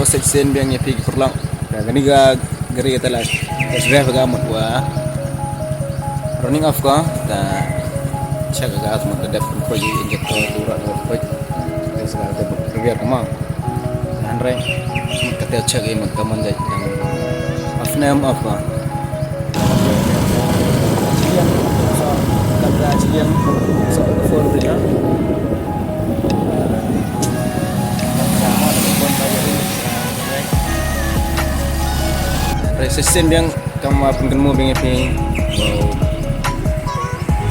sen biang nya pig perlang gani ga gari ta la drive ga mat wa running off ka ta check ga asma ta dep ko ji injector dura ko des ga dep biar kama andre ka ta check e mat kaman dai yang off name off ka yang kamera yang so for dia resisten yang kamu pun mau bingit ni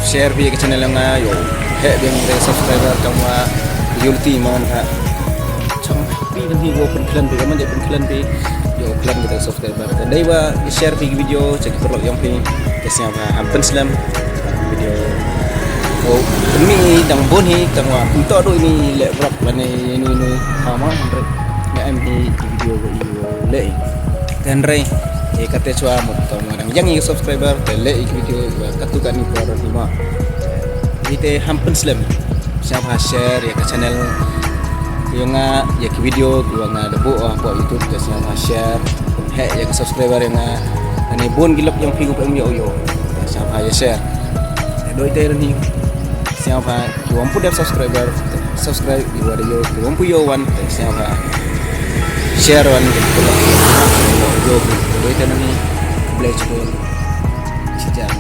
share via ke channel yang ayo he bing subscriber kamu yulti man ha chong pi dan hi go pun klan bi kamu jadi pun klan bi yo klan kita subscriber dan dai wa share video cek perlu yang pi kesnya hampir slam video oh ini dang bon hi kamu untuk do ini le berap bani ini sama andre ya mp video go le dan re kata cua mut kamu orang yang ingin subscriber tele video katukan ni por lima ite hampun slam siapa share ya ke channel yang ya ke video yang debu apa YouTube ke siapa share ya ke subscriber yang ani bon gilap yang pingu pem yo siapa ya share do ite ni siapa yang pun subscriber subscribe di video yang pun yo wan siapa share wan gitu yo itu nanti belajar sejak